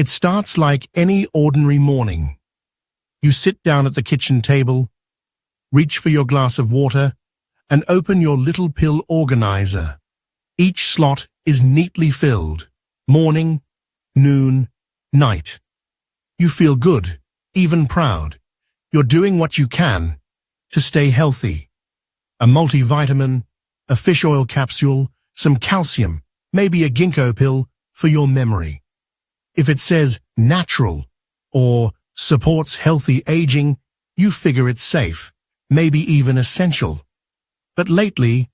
It starts like any ordinary morning. You sit down at the kitchen table, reach for your glass of water, and open your little pill organizer. Each slot is neatly filled. Morning, noon, night. You feel good, even proud. You're doing what you can to stay healthy. A multivitamin, a fish oil capsule, some calcium, maybe a ginkgo pill for your memory. If it says natural or supports healthy aging, you figure it's safe, maybe even essential. But lately,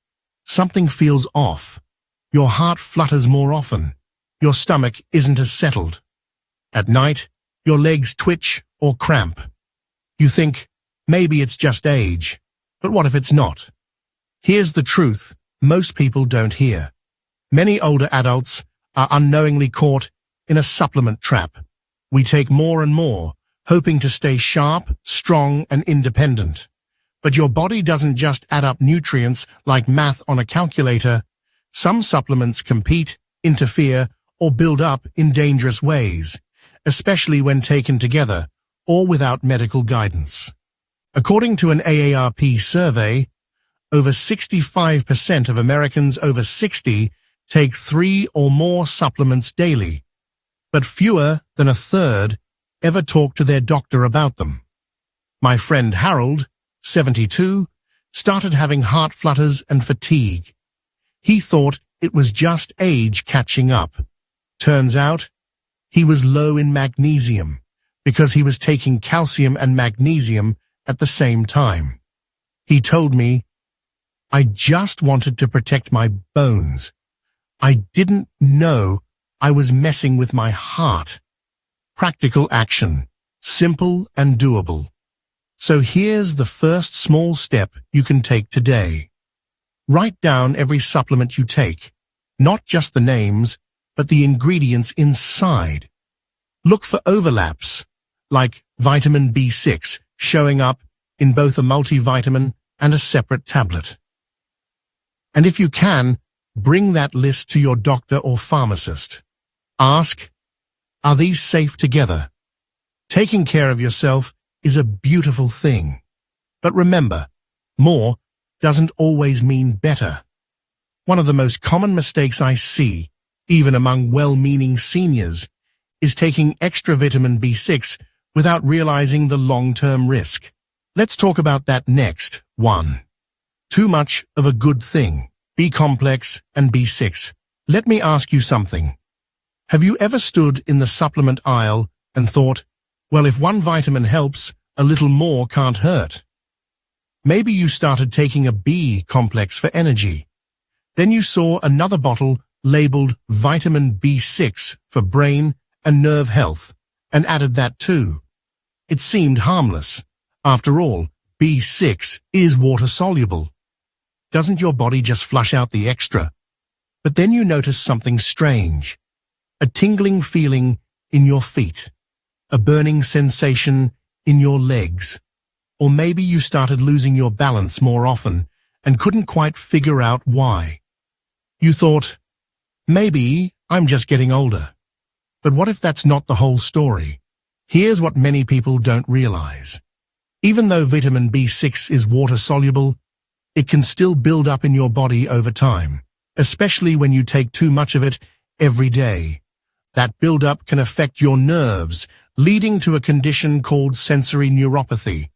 something feels off. Your heart flutters more often. Your stomach isn't as settled. At night, your legs twitch or cramp. You think, maybe it's just age. But what if it's not? Here's the truth most people don't hear. Many older adults are unknowingly caught in a supplement trap. We take more and more, hoping to stay sharp, strong, and independent. But your body doesn't just add up nutrients like math on a calculator. Some supplements compete, interfere, or build up in dangerous ways, especially when taken together or without medical guidance. According to an AARP survey, over 65% of Americans over 60 take 3 or more supplements daily, but fewer than a third ever talk to their doctor about them. My friend Harold, 72, started having heart flutters and fatigue. He thought it was just age catching up. Turns out, he was low in magnesium because he was taking calcium and magnesium at the same time. He told me, "I just wanted to protect my bones. I didn't know I was messing with my heart." Practical action, simple and doable. So here's the first small step you can take today. Write down every supplement you take, not just the names, but the ingredients inside. Look for overlaps, like vitamin B6 showing up in both a multivitamin and a separate tablet. And if you can, bring that list to your doctor or pharmacist. Ask, are these safe together? Taking care of yourself is a beautiful thing. But remember, more doesn't always mean better. One of the most common mistakes I see, even among well-meaning seniors, is taking extra vitamin B6 without realizing the long-term risk. Let's talk about that next. 1. Too much of a good thing. B-complex and B6. Let me ask you something. Have you ever stood in the supplement aisle and thought, well, if one vitamin helps, a little more can't hurt? Maybe you started taking a B-complex for energy. Then you saw another bottle labeled vitamin B6 for brain and nerve health and added that too. It seemed harmless. After all, B6 is water-soluble. Doesn't your body just flush out the extra? But then you notice something strange. A tingling feeling in your feet. A burning sensation in your legs. Or maybe you started losing your balance more often and couldn't quite figure out why. You thought, maybe I'm just getting older. But what if that's not the whole story? Here's what many people don't realize. Even though vitamin B6 is water-soluble, it can still build up in your body over time, especially when you take too much of it every day. That buildup can affect your nerves, leading to a condition called sensory neuropathy.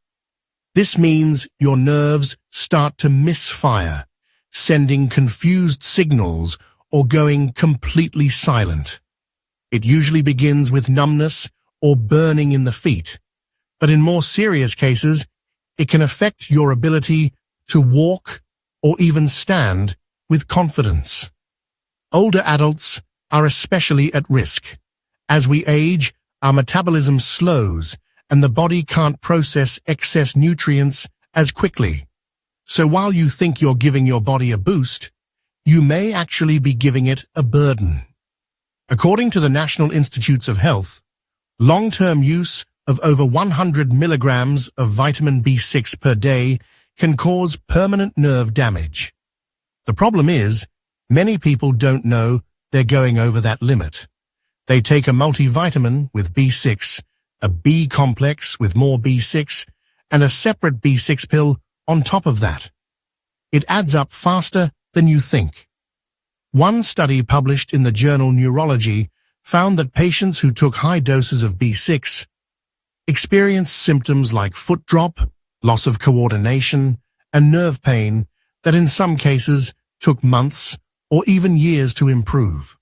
This means your nerves start to misfire, sending confused signals or going completely silent. It usually begins with numbness or burning in the feet, but in more serious cases, it can affect your ability to walk or even stand with confidence. Older adults are especially at risk. As we age, our metabolism slows and the body can't process excess nutrients as quickly. So while you think you're giving your body a boost, you may actually be giving it a burden. According to the National Institutes of Health, long-term use of over 100 milligrams of vitamin B6 per day can cause permanent nerve damage. The problem is, many people don't know they're going over that limit. They take a multivitamin with B6, a B complex with more B6, and a separate B6 pill on top of that. It adds up faster than you think. One study published in the journal Neurology found that patients who took high doses of B6 experienced symptoms like foot drop, loss of coordination, and nerve pain that in some cases took months or even years to improve.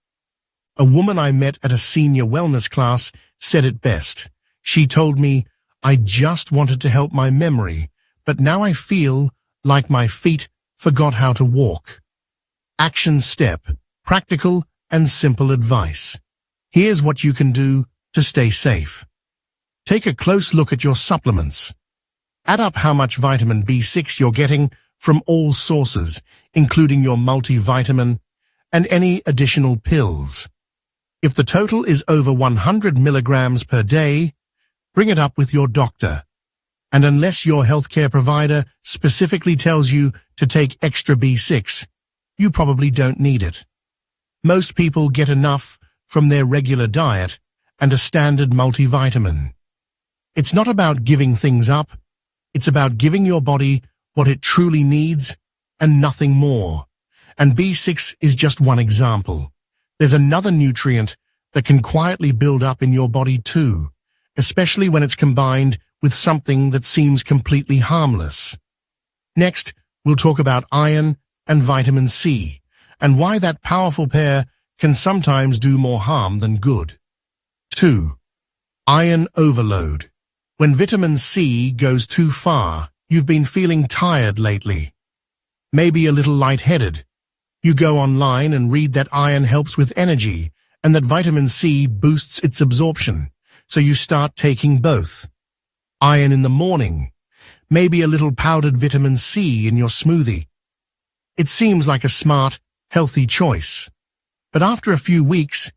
A woman I met at a senior wellness class said it best. She told me, "I just wanted to help my memory, but now I feel like my feet forgot how to walk." Action step, practical and simple advice. Here's what you can do to stay safe. Take a close look at your supplements. Add up how much vitamin B6 you're getting from all sources, including your multivitamin and any additional pills. If the total is over 100 milligrams per day, bring it up with your doctor. And unless your healthcare provider specifically tells you to take extra B6, you probably don't need it. Most people get enough from their regular diet and a standard multivitamin. It's not about giving things up, it's about giving your body what it truly needs and nothing more. And B6 is just one example. There's another nutrient that can quietly build up in your body too, especially when it's combined with something that seems completely harmless. Next, we'll talk about iron and vitamin C, and why that powerful pair can sometimes do more harm than good. 2. Iron overload. When vitamin C goes too far, you've been feeling tired lately. Maybe a little lightheaded. You go online and read that iron helps with energy and that vitamin C boosts its absorption, so you start taking both. Iron in the morning, maybe a little powdered vitamin C in your smoothie. It seems like a smart, healthy choice. But after a few weeks,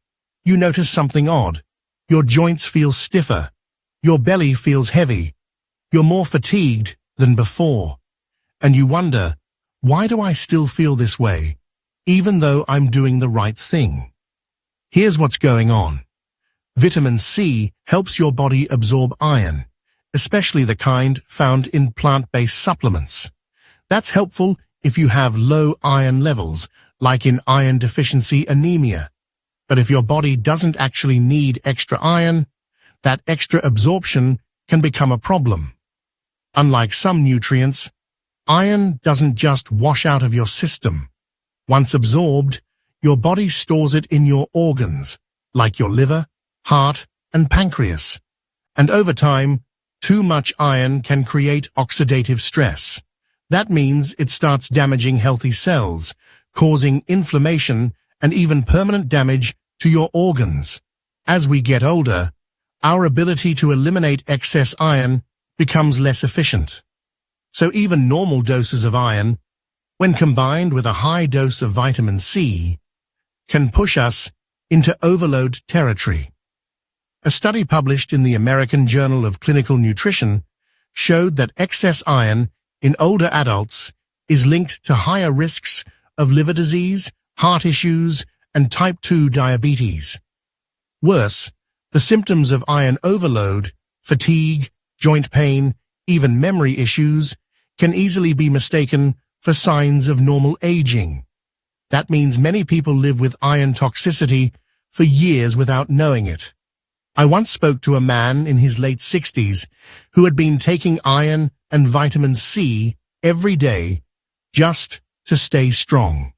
you notice something odd. Your joints feel stiffer. Your belly feels heavy. You're more fatigued than before. And you wonder, why do I still feel this way, even though I'm doing the right thing? Here's what's going on. Vitamin C helps your body absorb iron, especially the kind found in plant-based supplements. That's helpful if you have low iron levels, like in iron deficiency anemia. But if your body doesn't actually need extra iron, that extra absorption can become a problem. Unlike some nutrients, iron doesn't just wash out of your system. Once absorbed, your body stores it in your organs, like your liver, heart, and pancreas. And over time, too much iron can create oxidative stress. That means it starts damaging healthy cells, causing inflammation and even permanent damage to your organs. As we get older, our ability to eliminate excess iron becomes less efficient. So even normal doses of iron, when combined with a high dose of vitamin C, can push us into overload territory. A study published in the American Journal of Clinical Nutrition showed that excess iron in older adults is linked to higher risks of liver disease, heart issues, and type 2 diabetes. Worse, the symptoms of iron overload, fatigue, joint pain, even memory issues, can easily be mistaken for signs of normal aging. That means many people live with iron toxicity for years without knowing it. I once spoke to a man in his late 60s who had been taking iron and vitamin C every day just to stay strong.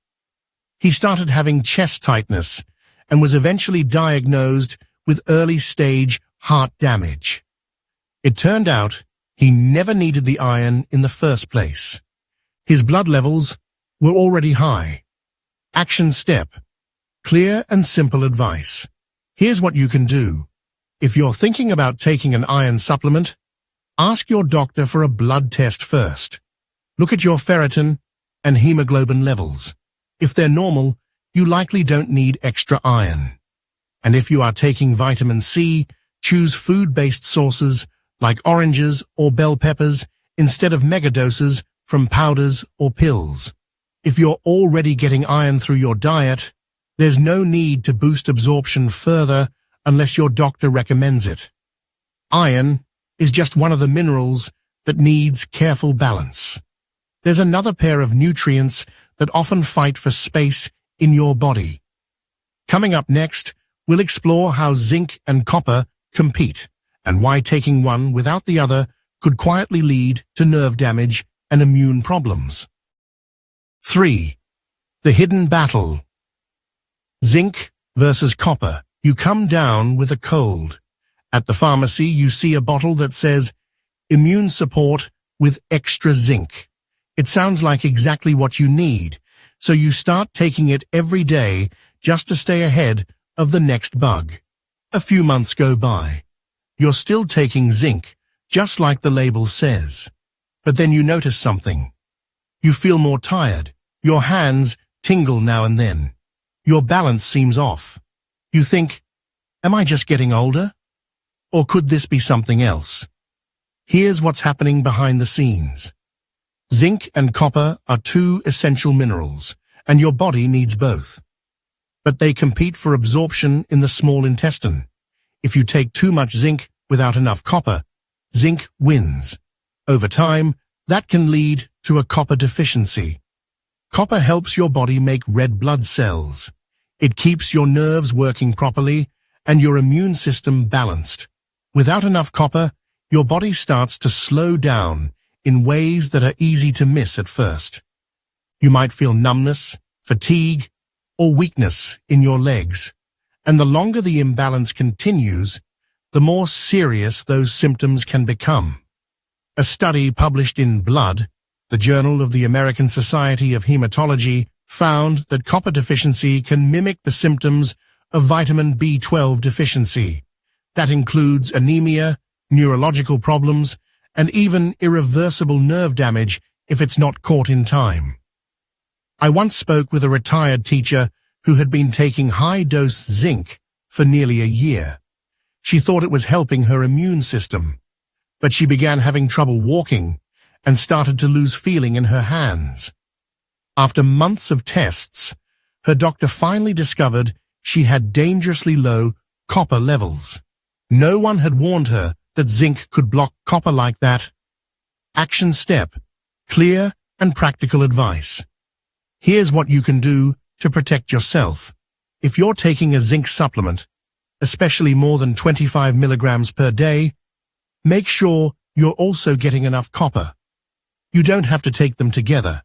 He started having chest tightness and was eventually diagnosed with early-stage heart damage. It turned out he never needed the iron in the first place. His blood levels were already high. Action step. Clear and simple advice. Here's what you can do. If you're thinking about taking an iron supplement, ask your doctor for a blood test first. Look at your ferritin and hemoglobin levels. If they're normal, you likely don't need extra iron. And if you are taking vitamin C, choose food-based sources like oranges or bell peppers instead of megadoses from powders or pills. If you're already getting iron through your diet, there's no need to boost absorption further unless your doctor recommends it. Iron is just one of the minerals that needs careful balance. There's another pair of nutrients that often fight for space in your body. Coming up next, we'll explore how zinc and copper compete and why taking one without the other could quietly lead to nerve damage and immune problems. 3. The hidden battle. Zinc versus copper. You come down with a cold. At the pharmacy, you see a bottle that says, immune support with extra zinc. It sounds like exactly what you need, so you start taking it every day just to stay ahead of the next bug. A few months go by. You're still taking zinc, just like the label says. But then you notice something. You feel more tired. Your hands tingle now and then. Your balance seems off. You think, am I just getting older? Or could this be something else? Here's what's happening behind the scenes. Zinc and copper are two essential minerals, and your body needs both. But they compete for absorption in the small intestine. If you take too much zinc without enough copper, zinc wins. Over time, that can lead to a copper deficiency. Copper helps your body make red blood cells. It keeps your nerves working properly and your immune system balanced. Without enough copper, your body starts to slow down in ways that are easy to miss at first. You might feel numbness, fatigue, or weakness in your legs, and the longer the imbalance continues, the more serious those symptoms can become. A study published in Blood, the Journal of the American Society of Hematology, found that copper deficiency can mimic the symptoms of vitamin B12 deficiency. That includes anemia, neurological problems, and even irreversible nerve damage if it's not caught in time. I once spoke with a retired teacher who had been taking high-dose zinc for nearly a year. She thought it was helping her immune system, but she began having trouble walking and started to lose feeling in her hands. After months of tests, her doctor finally discovered she had dangerously low copper levels. No one had warned her that zinc could block copper like that. Action step: clear and practical advice. Here's what you can do to protect yourself. If you're taking a zinc supplement, especially more than 25 milligrams per day, make sure you're also getting enough copper. You don't have to take them together.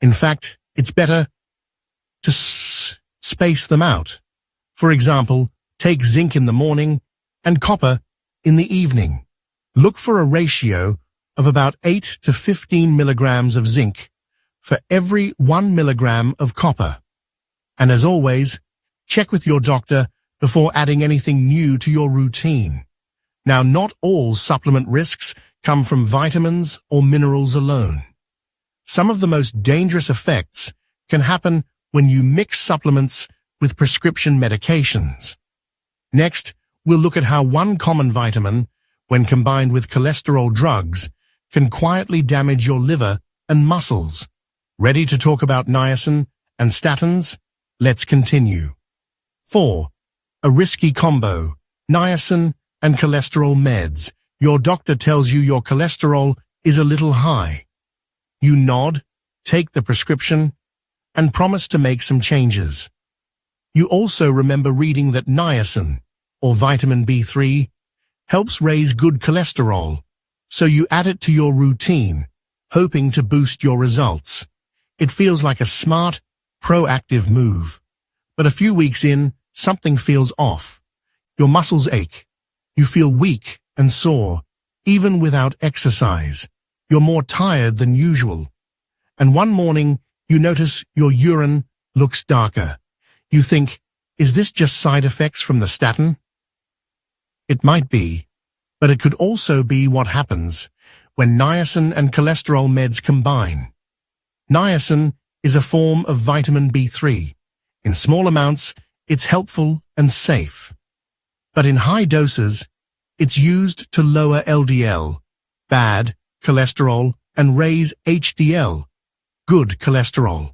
In fact, it's better to space them out. For example, take zinc in the morning and copper in the evening. Look for a ratio of about 8 to 15 milligrams of zinc for every 1 milligram of copper. And as always, check with your doctor before adding anything new to your routine. Now, not all supplement risks come from vitamins or minerals alone. Some of the most dangerous effects can happen when you mix supplements with prescription medications. Next, we'll look at how one common vitamin, when combined with cholesterol drugs, can quietly damage your liver and muscles. Ready to talk about niacin and statins? Let's continue. 4. A risky combo: niacin and cholesterol meds. Your doctor tells you your cholesterol is a little high. You nod, take the prescription, and promise to make some changes. You also remember reading that niacin, or vitamin B3, helps raise good cholesterol, so you add it to your routine, hoping to boost your results. It feels like a smart, proactive move. But a few weeks in, something feels off. Your muscles ache. You feel weak and sore, even without exercise. You're more tired than usual. And one morning, you notice your urine looks darker. You think, is this just side effects from the statin? It might be, but it could also be what happens when niacin and cholesterol meds combine. Niacin is a form of vitamin B3. In small amounts, it's helpful and safe. But in high doses, it's used to lower LDL, bad cholesterol, and raise HDL, good cholesterol.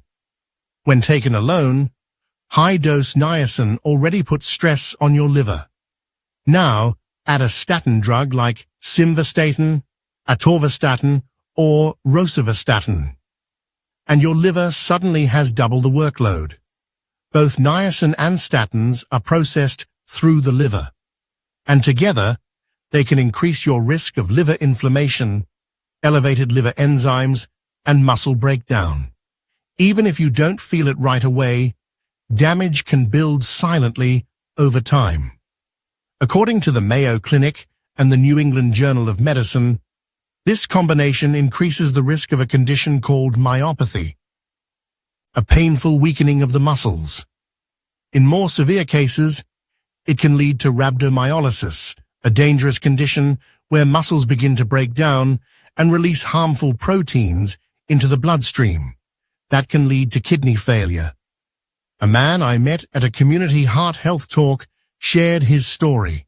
When taken alone, high-dose niacin already puts stress on your liver. Now, add a statin drug like simvastatin, atorvastatin, or rosuvastatin, and your liver suddenly has double the workload. Both niacin and statins are processed through the liver, and together they can increase your risk of liver inflammation, elevated liver enzymes, and muscle breakdown. Even if you don't feel it right away, damage can build silently over time. According to the Mayo Clinic and the New England Journal of Medicine, this combination increases the risk of a condition called myopathy, a painful weakening of the muscles. In more severe cases, it can lead to rhabdomyolysis, a dangerous condition where muscles begin to break down and release harmful proteins into the bloodstream. That can lead to kidney failure. A man I met at a community heart health talk shared his story.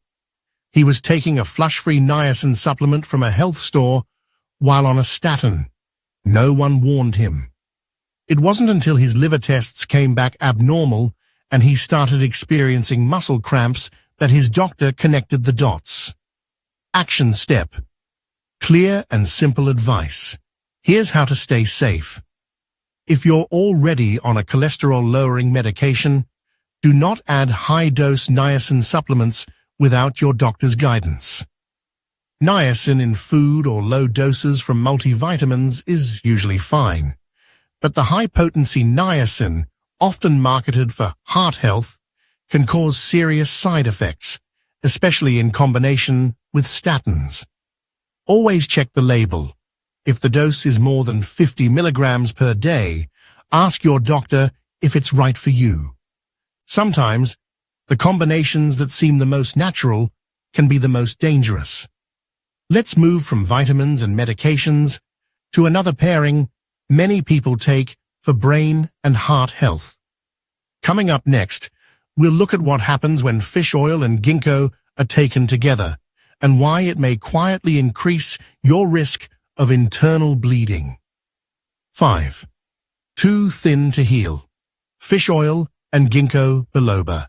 He was taking a flush-free niacin supplement from a health store while on a statin. No one warned him. It wasn't until his liver tests came back abnormal and he started experiencing muscle cramps that his doctor connected the dots. Action step. Clear and simple advice. Here's how to stay safe. If you're already on a cholesterol-lowering medication, do not add high-dose niacin supplements without your doctor's guidance. Niacin in food or low doses from multivitamins is usually fine, but the high-potency niacin, often marketed for heart health, can cause serious side effects, especially in combination with statins. Always check the label. If the dose is more than 50 milligrams per day, ask your doctor if it's right for you. Sometimes, the combinations that seem the most natural can be the most dangerous. Let's move from vitamins and medications to another pairing many people take for brain and heart health. Coming up next, we'll look at what happens when fish oil and ginkgo are taken together and why it may quietly increase your risk of internal bleeding. 5. Too thin to heal. Fish oil and ginkgo biloba.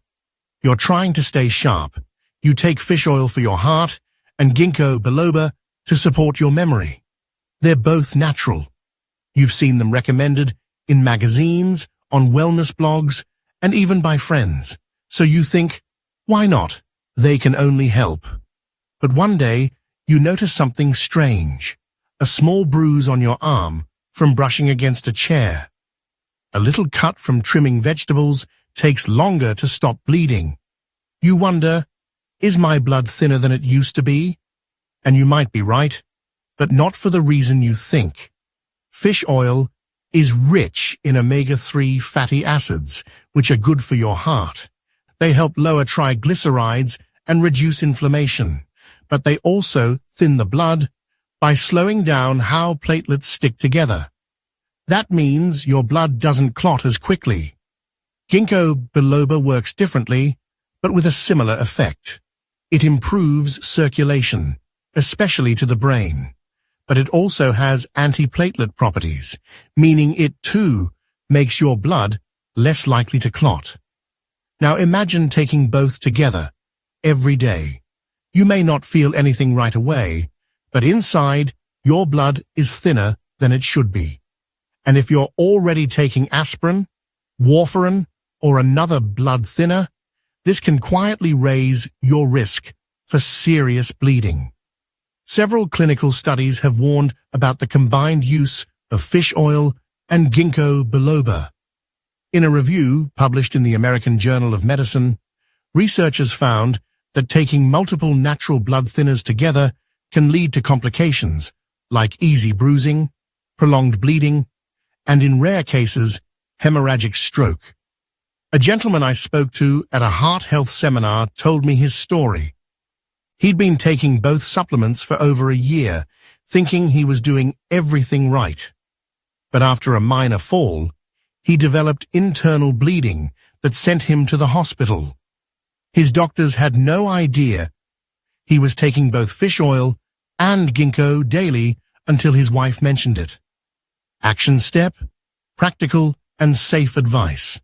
You're trying to stay sharp. You take fish oil for your heart and ginkgo biloba to support your memory. They're both natural. You've seen them recommended in magazines, on wellness blogs, and even by friends. So you think, why not? They can only help. But one day, you notice something strange. A small bruise on your arm from brushing against a chair. A little cut from trimming vegetables takes longer to stop bleeding. You wonder, is my blood thinner than it used to be? And you might be right, but not for the reason you think. Fish oil is rich in omega-3 fatty acids, which are good for your heart. They help lower triglycerides and reduce inflammation, but they also thin the blood by slowing down how platelets stick together. That means your blood doesn't clot as quickly. Ginkgo biloba works differently, but with a similar effect. It improves circulation, especially to the brain. But it also has antiplatelet properties, meaning it too makes your blood less likely to clot. Now imagine taking both together every day. You may not feel anything right away, but inside, your blood is thinner than it should be. And if you're already taking aspirin, warfarin, or another blood thinner, this can quietly raise your risk for serious bleeding. Several clinical studies have warned about the combined use of fish oil and ginkgo biloba. In a review published in the American Journal of Medicine, researchers found that taking multiple natural blood thinners together can lead to complications like easy bruising, prolonged bleeding, and in rare cases, hemorrhagic stroke. A gentleman I spoke to at a heart health seminar told me his story. He'd been taking both supplements for over a year, thinking he was doing everything right. But after a minor fall, he developed internal bleeding that sent him to the hospital. His doctors had no idea he was taking both fish oil and ginkgo daily until his wife mentioned it. Action step, practical and safe advice.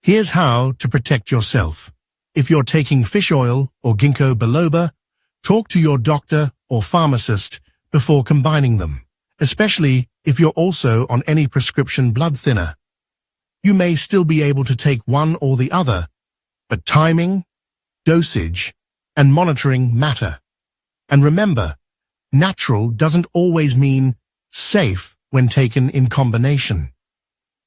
Here's how to protect yourself. If you're taking fish oil or ginkgo biloba, talk to your doctor or pharmacist before combining them, especially if you're also on any prescription blood thinner. You may still be able to take one or the other, but timing, dosage, and monitoring matter. And remember, natural doesn't always mean safe when taken in combination.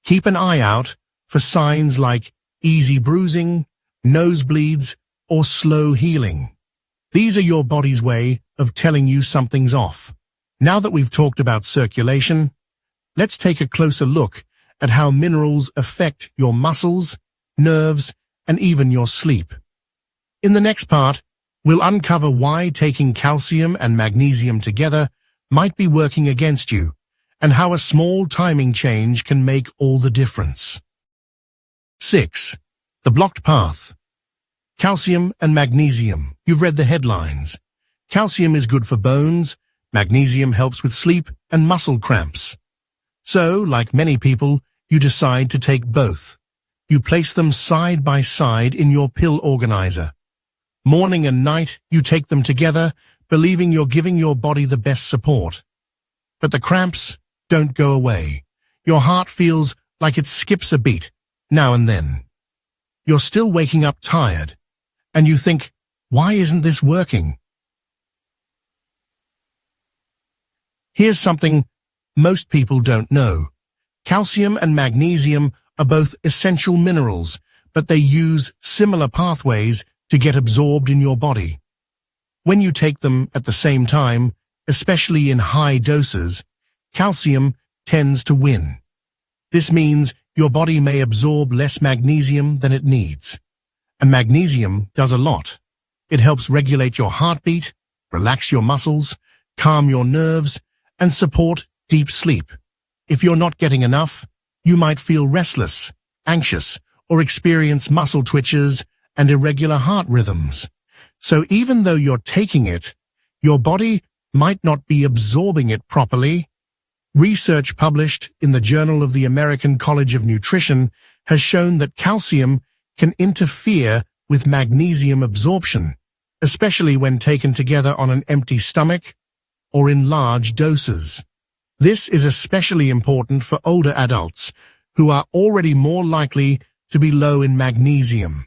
Keep an eye out for signs like easy bruising, nosebleeds, or slow healing. These are your body's way of telling you something's off. Now that we've talked about circulation, let's take a closer look at how minerals affect your muscles, nerves, and even your sleep. In the next part, we'll uncover why taking calcium and magnesium together might be working against you, and how a small timing change can make all the difference. 6. The blocked path. Calcium and magnesium. You've read the headlines. Calcium is good for bones, magnesium helps with sleep and muscle cramps. So, like many people, you decide to take both. You place them side by side in your pill organizer. Morning and night, you take them together, believing you're giving your body the best support. But the cramps don't go away. Your heart feels like it skips a beat now and then. You're still waking up tired, and you think, why isn't this working? Here's something most people don't know. Calcium and magnesium are both essential minerals, but they use similar pathways to get absorbed in your body. When you take them at the same time, especially in high doses, calcium tends to win. This means your body may absorb less magnesium than it needs. And magnesium does a lot. It helps regulate your heartbeat, relax your muscles, calm your nerves, and support deep sleep. If you're not getting enough, you might feel restless, anxious, or experience muscle twitches and irregular heart rhythms. So even though you're taking it, your body might not be absorbing it properly. Research published in the Journal of the American College of Nutrition has shown that calcium can interfere with magnesium absorption, especially when taken together on an empty stomach or in large doses. This is especially important for older adults who are already more likely to be low in magnesium.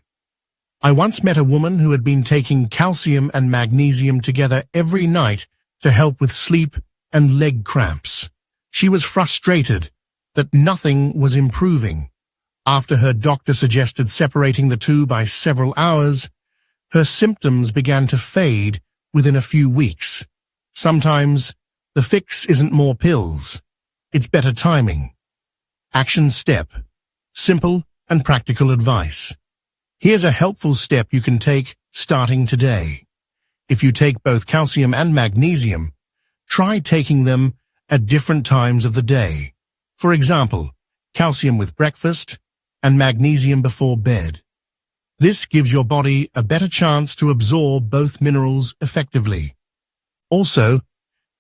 I once met a woman who had been taking calcium and magnesium together every night to help with sleep and leg cramps. She was frustrated that nothing was improving. After her doctor suggested separating the two by several hours, her symptoms began to fade within a few weeks. Sometimes the fix isn't more pills, it's better timing. Action step. Simple and practical advice. Here's a helpful step you can take starting today. If you take both calcium and magnesium, try taking them at different times of the day. For example, calcium with breakfast and magnesium before bed. This gives your body a better chance to absorb both minerals effectively. Also,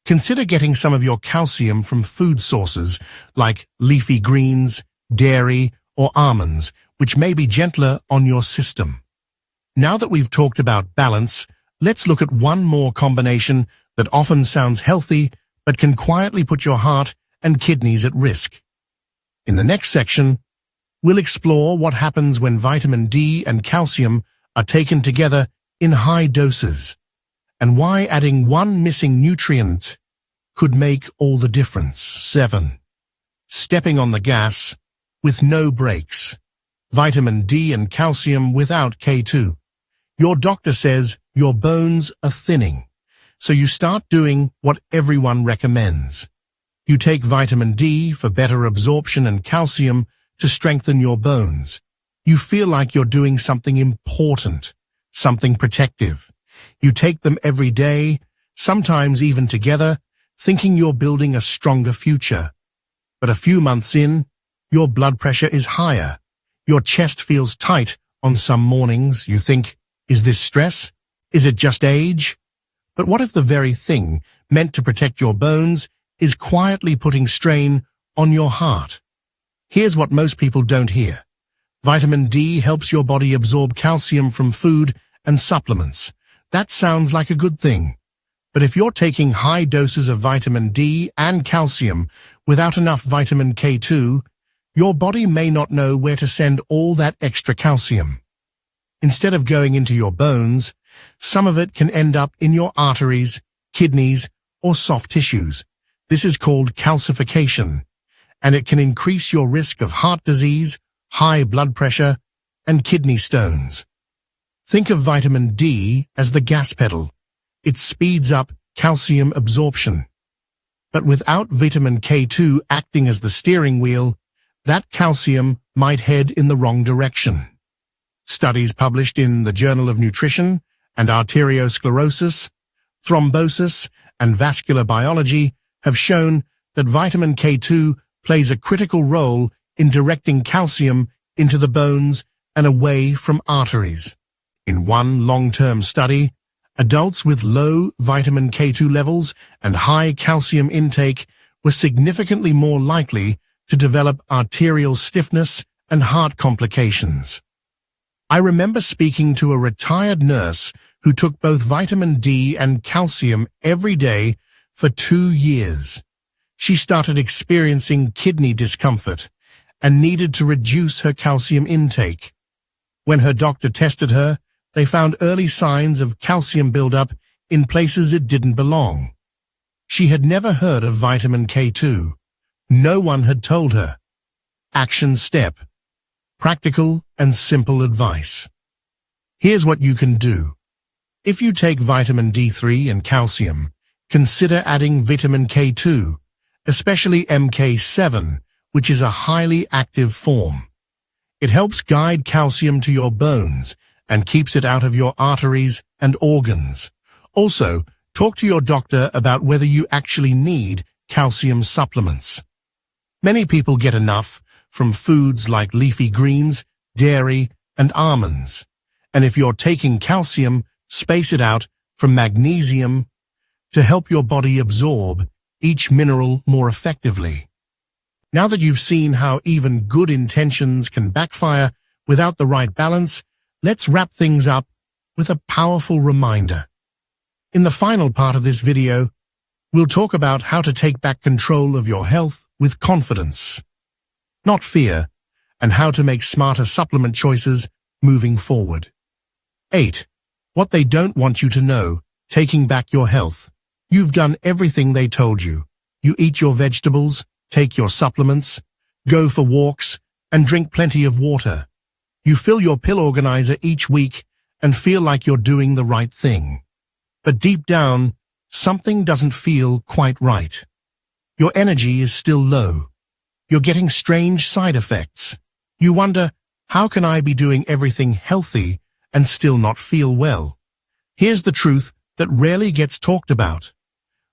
consider getting some of your calcium from food sources like leafy greens, dairy, or almonds, which may be gentler on your system. Now that we've talked about balance, let's look at one more combination that often sounds healthy but can quietly put your heart and kidneys at risk. In the next section, we'll explore what happens when vitamin D and calcium are taken together in high doses, and why adding one missing nutrient could make all the difference. 7. Stepping on the gas with no brakes. Vitamin D and calcium without K2. Your doctor says your bones are thinning, so you start doing what everyone recommends. You take vitamin D for better absorption and calcium to strengthen your bones. You feel like you're doing something important, something protective. You take them every day, sometimes even together, thinking you're building a stronger future. But a few months in, your blood pressure is higher. Your chest feels tight on some mornings. You think, is this stress? Is it just age? But what if the very thing meant to protect your bones is quietly putting strain on your heart? Here's what most people don't hear. Vitamin D helps your body absorb calcium from food and supplements. That sounds like a good thing. But if you're taking high doses of vitamin D and calcium without enough vitamin K2, your body may not know where to send all that extra calcium. Instead of going into your bones, some of it can end up in your arteries, kidneys, or soft tissues. This is called calcification, and it can increase your risk of heart disease, high blood pressure, and kidney stones. Think of vitamin D as the gas pedal. It speeds up calcium absorption. But without vitamin K2 acting as the steering wheel, that calcium might head in the wrong direction. Studies published in the Journal of Nutrition and Arteriosclerosis, Thrombosis, and Vascular Biology have shown that vitamin K2 plays a critical role in directing calcium into the bones and away from arteries. In one long-term study, adults with low vitamin K2 levels and high calcium intake were significantly more likely to develop arterial stiffness and heart complications. I remember speaking to a retired nurse who took both vitamin D and calcium every day for 2 years. She started experiencing kidney discomfort and needed to reduce her calcium intake. When her doctor tested her, they found early signs of calcium buildup in places it didn't belong. She had never heard of vitamin K2. No one had told her. Action step. Practical and simple advice. Here's what you can do. If you take vitamin D3 and calcium, consider adding vitamin K2, especially MK7, which is a highly active form. It helps guide calcium to your bones and keeps it out of your arteries and organs. Also, talk to your doctor about whether you actually need calcium supplements. Many people get enough from foods like leafy greens, dairy, and almonds. And if you're taking calcium, space it out from magnesium to help your body absorb each mineral more effectively. Now that you've seen how even good intentions can backfire without the right balance, let's wrap things up with a powerful reminder. In the final part of this video, we'll talk about how to take back control of your health with confidence, not fear, and how to make smarter supplement choices moving forward. 8. What they don't want you to know, taking back your health. You've done everything they told you. You eat your vegetables, take your supplements, go for walks, and drink plenty of water. You fill your pill organizer each week and feel like you're doing the right thing. But deep down, something doesn't feel quite right. Your energy is still low. You're getting strange side effects. You wonder, how can I be doing everything healthy and still not feel well? Here's the truth that rarely gets talked about.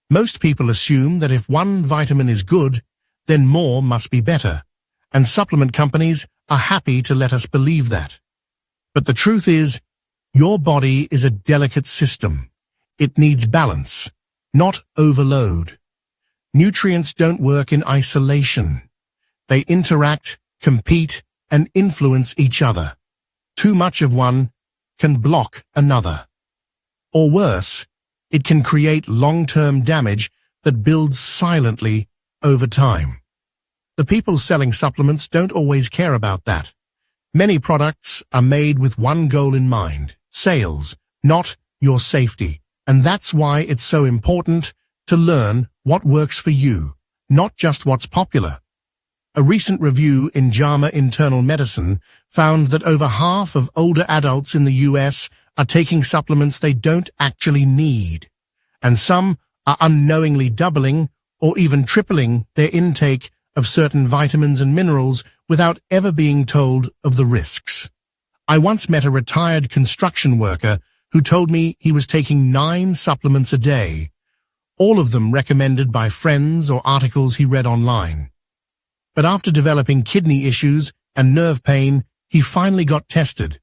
Most people assume that if one vitamin is good, then more must be better, and supplement companies are happy to let us believe that. But the truth is, your body is a delicate system. It needs balance, not overload. Nutrients don't work in isolation. They interact, compete, and influence each other. Too much of one can block another. Or worse, it can create long-term damage that builds silently over time. The people selling supplements don't always care about that. Many products are made with one goal in mind: sales, not your safety. And that's why it's so important to learn what works for you, not just what's popular. A recent review in JAMA Internal Medicine found that over half of older adults in the US are taking supplements they don't actually need, and some are unknowingly doubling or even tripling their intake of certain vitamins and minerals without ever being told of the risks. I once met a retired construction worker who told me he was taking 9 supplements a day, all of them recommended by friends or articles he read online. But after developing kidney issues and nerve pain, he finally got tested.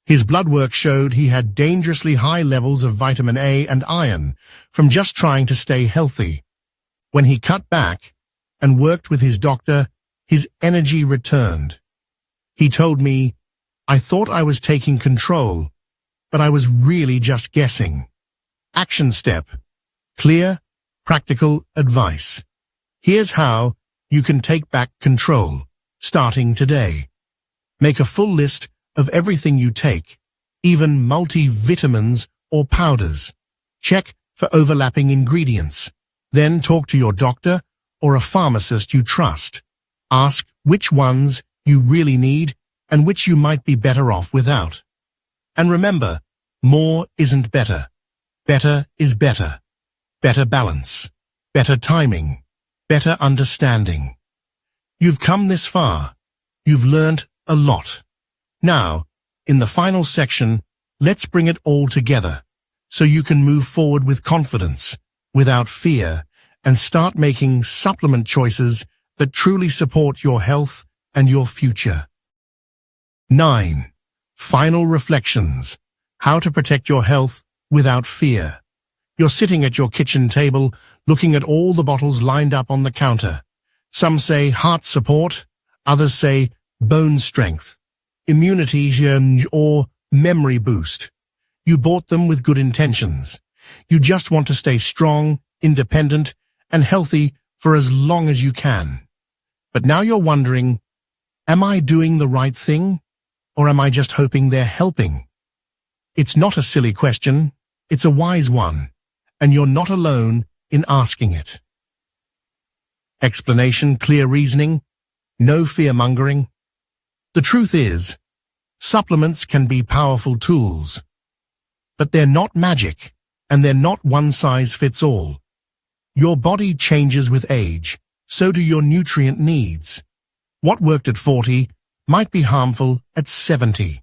His blood work showed he had dangerously high levels of vitamin A and iron from just trying to stay healthy. When he cut back and worked with his doctor, his energy returned. He told me, I thought I was taking control, but I was really just guessing. Action step. Clear, practical advice. Here's how you can take back control, starting today. Make a full list of everything you take, even multivitamins or powders. Check for overlapping ingredients. Then talk to your doctor or a pharmacist you trust. Ask which ones you really need and which you might be better off without. And remember, more isn't better. Better is better. Better balance. Better timing. Better understanding. You've come this far. You've learned a lot. Now, in the final section, let's bring it all together so you can move forward with confidence, without fear, and start making supplement choices that truly support your health and your future. 9. Final reflections. How to protect your health without fear. You're sitting at your kitchen table, looking at all the bottles lined up on the counter. Some say heart support, others say bone strength, immunity or memory boost. You bought them with good intentions. You just want to stay strong, independent, and healthy for as long as you can. But now you're wondering, am I doing the right thing? Or am I just hoping they're helping? It's not a silly question, it's a wise one, and you're not alone in asking it. Explanation, clear reasoning, no fear-mongering. The truth is, supplements can be powerful tools, but they're not magic, and they're not one-size-fits-all. Your body changes with age, so do your nutrient needs. What worked at 40 might be harmful at 70.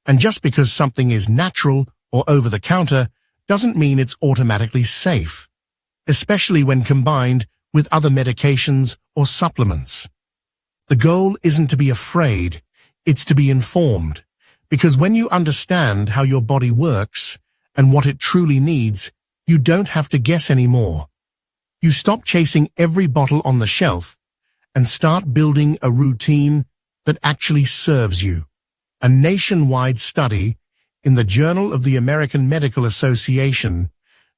And just because something is natural or over-the-counter doesn't mean it's automatically safe, especially when combined with other medications or supplements. The goal isn't to be afraid, it's to be informed, because when you understand how your body works and what it truly needs, you don't have to guess anymore. You stop chasing every bottle on the shelf and start building a routine that actually serves you. A nationwide study in the Journal of the American Medical Association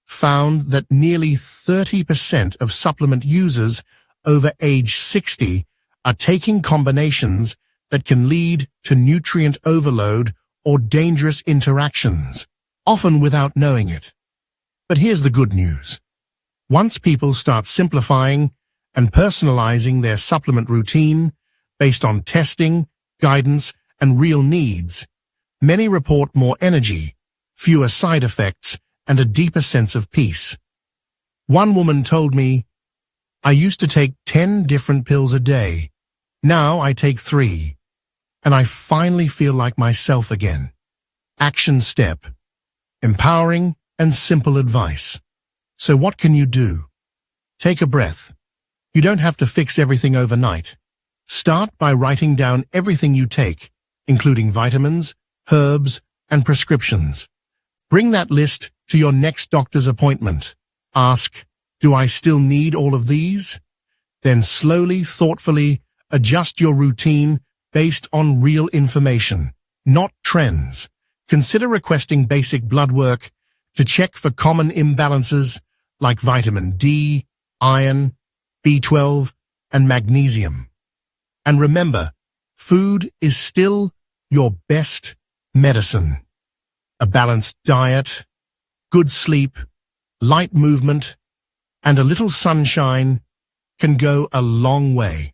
found that nearly 30% of supplement users over age 60 are taking combinations that can lead to nutrient overload or dangerous interactions, often without knowing it. But here's the good news. Once people start simplifying and personalizing their supplement routine based on testing, guidance, and real needs, many report more energy, fewer side effects, and a deeper sense of peace. One woman told me, I used to take 10 different pills a day. Now I take 3, and I finally feel like myself again. Action step. Empowering and simple advice. So what can you do? Take a breath. You don't have to fix everything overnight. Start by writing down everything you take, including vitamins, herbs, and prescriptions. Bring that list to your next doctor's appointment. Ask, do I still need all of these? Then slowly, thoughtfully, adjust your routine based on real information, not trends. Consider requesting basic blood work to check for common imbalances like vitamin D, iron, B12, and magnesium. And remember, food is still your best medicine. A balanced diet, good sleep, light movement, and a little sunshine can go a long way.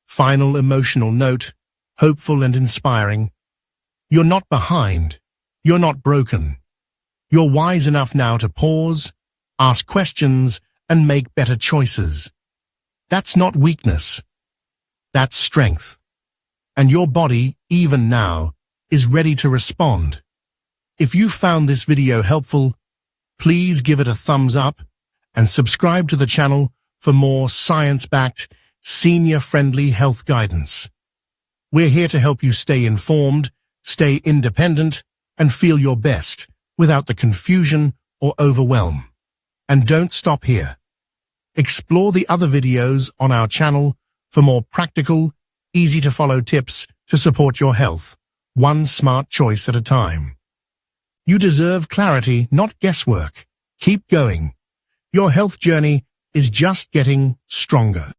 Final emotional note, hopeful and inspiring. You're not behind. You're not broken. You're wise enough now to pause, ask questions, and make better choices. That's not weakness. That's strength. And your body, even now, is ready to respond. If you found this video helpful, please give it a thumbs up and subscribe to the channel for more science-backed, senior-friendly health guidance. We're here to help you stay informed, stay independent, and feel your best without the confusion or overwhelm. And don't stop here. Explore the other videos on our channel for more practical, easy-to-follow tips to support your health, one smart choice at a time. You deserve clarity, not guesswork. Keep going. Your health journey is just getting stronger.